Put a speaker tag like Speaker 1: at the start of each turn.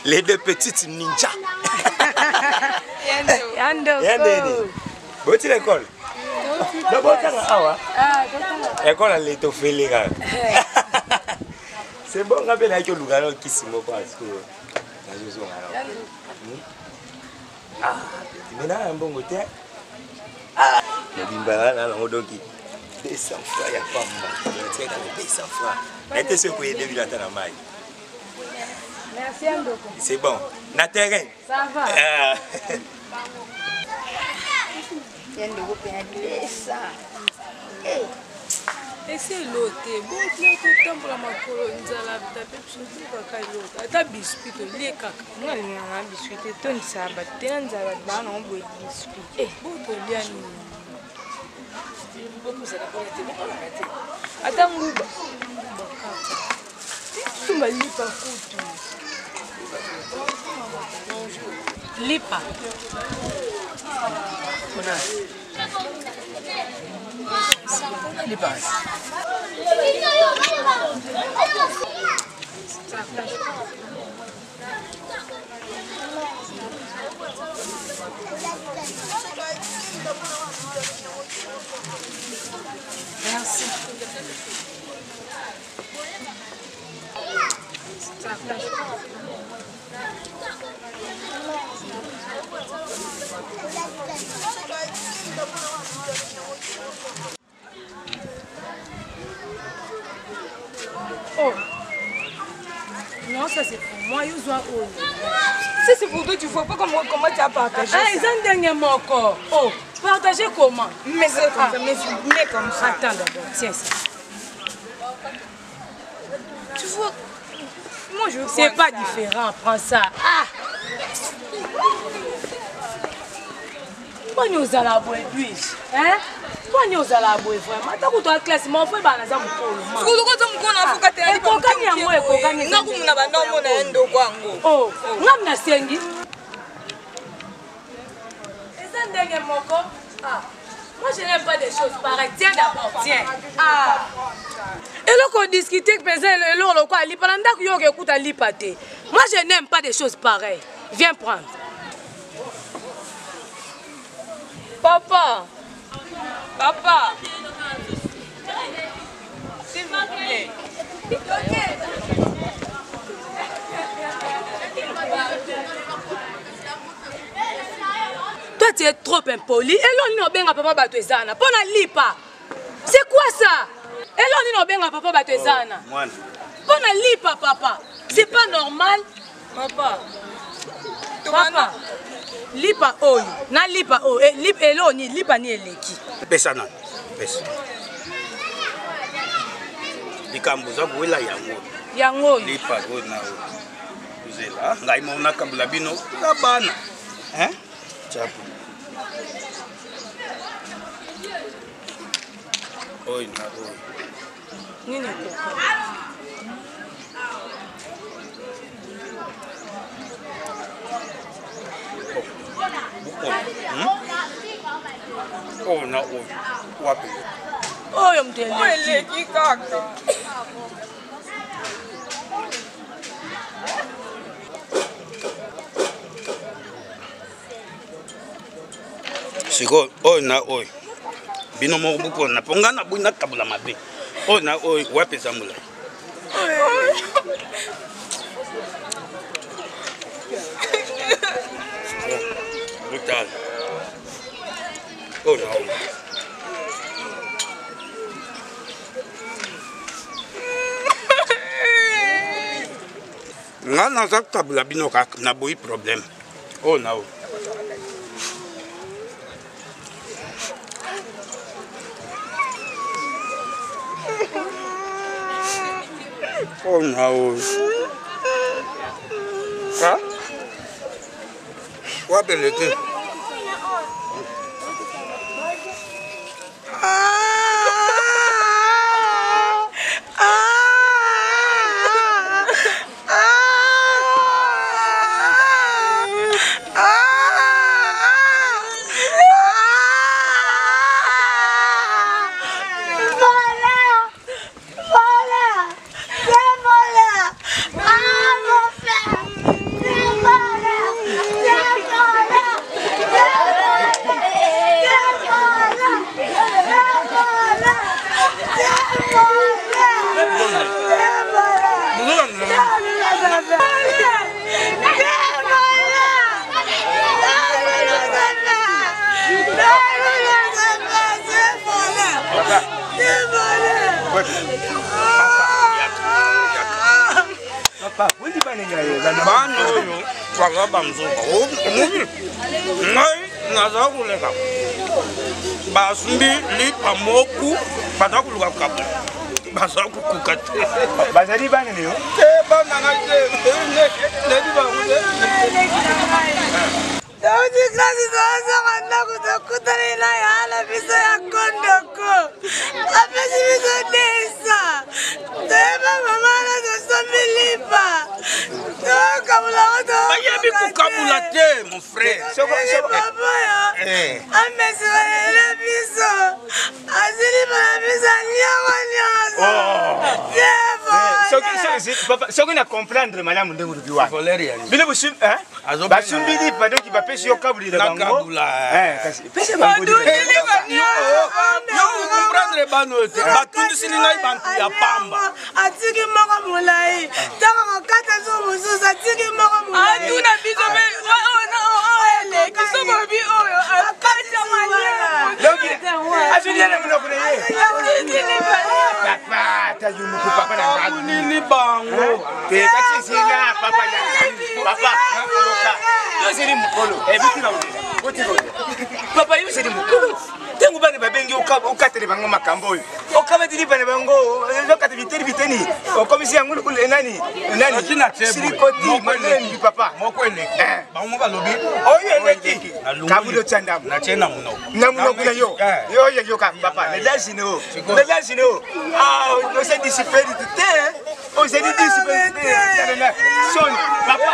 Speaker 1: Les deux petites ninjas.
Speaker 2: Yando.
Speaker 1: Boti l'école. Non, bon, école à l'étoffé. C'est bon, rappelle avec le Lugano qui s'y moque parce que. Ah, maintenant, un bon côté. Ah, il y a une balade là, on doit qui. 200 francs, il n'y a pas mal. Il y a 200 francs. Mais tu sais ce qu'il y a depuis la maille.
Speaker 2: Merci Andoko.
Speaker 1: C'est bon. Na terrain.
Speaker 2: Ça va.
Speaker 3: Yandoko pena 200.
Speaker 2: Et c'est l'autre. Bon, tu as tout le temps pour la macro. Nous allons taper sur le caca l'autre. Tu as biscuit, les caca. Moi, il y a un biscuit. Tu as un sabat. Tu as un sabat. Tu as un biscuit. Eh, bon, tu as un attends, Ngouba. Tu m'as dit pas foutu. Lipa. Lipa. Merci. Oh. Non, ça c'est pour moi. Si c'est pour toi, tu ne vois pas comment tu as partagé. Ah, ils ont dernièrement encore. Oh, partager comment? Mais c'est comme ça, mais comme ça. Attends d'abord, tiens ça. Tu vois, moi je vois. C'est pas différent, prends ça. Ah! Pourquoi nous allons boire plus? Hein? Pourquoi nous allons boire vraiment? Tant que tu as classe, mon frère, il y a un peu de temps. Oh, moi je n'aime pas des choses pareilles. Tiens d'abord, tiens. Ah. Et là qu'on discute, moi je n'aime pas des choses pareilles. Viens prendre. Papa. Papa. S'il vous plaît. Toi tu es trop impoli. Et là on benga papa batwezana. Pona lipa. C'est quoi ça? Et là on benga papa batwezana. Pona lipa papa. C'est pas normal. Papa. Papa. Lipa oyo. Na lipa oyo. Lipa elo ni lipa ni eleki.
Speaker 4: Pesa na. Pesa. Likambuza buela yango.
Speaker 2: Yango.
Speaker 4: Lipa go na o. Uzela. Ngai mona kambula bino. Labana. Hein? Chapo. Oi na oi.
Speaker 2: Nini koko?
Speaker 4: Oh na oi. Wapi?
Speaker 2: Oyo mtende.
Speaker 3: Eleki kaka.
Speaker 4: Siko oi na oi. Bino mo buko na ponga na buina kabula mabe. Oi na oi wapi zamula. Brutal. Oh no. Ngana za kabula bino ka na boy problem. Oh no. Oh no. Huh? What did it do?
Speaker 3: Voilà.
Speaker 1: Papa, vous dites pas les gars.
Speaker 4: Basumbi lipa moku batakuluka kapu basaku kukate
Speaker 1: bazali bana leo
Speaker 4: bana ngate nedi bakuze
Speaker 2: Daudi klasi zaza kana kutakutana na yala visa ya kondoko apesi visa desa tema mama na zosomilipa toka mulaoto
Speaker 4: bayebi kukabula te mon frère
Speaker 2: papa ya amesi wale visa azili bana visa nyango nyango
Speaker 1: soki na comprendre malamu ndenge olobi wana bino basumbili donc bapesi yo kabulila bango pesa bango
Speaker 4: comprendre bano te batundisili ngai bantu ya pamba
Speaker 2: atiki moko molai ntango kokata so mosusu atiki moko molai atuna biso eleki so bobi oyo akata
Speaker 1: aziliana monoko na ye papa tayumuku papa na
Speaker 4: nini bango
Speaker 1: te katisina papa ya papa loka yo seri mukolo ebitira papa yo seri mukolo tengu bana babengi ukatele bango makambo oyo okabatili bana bango lokata viteni okomisi yango nani sirikoti malembi papa
Speaker 4: moko eleki bango balobi
Speaker 1: oyo eleki kabulo chandamu
Speaker 4: na
Speaker 1: munoko na yo yoka papa lelasine o on s'est discipline te on s'est dit discipline son papa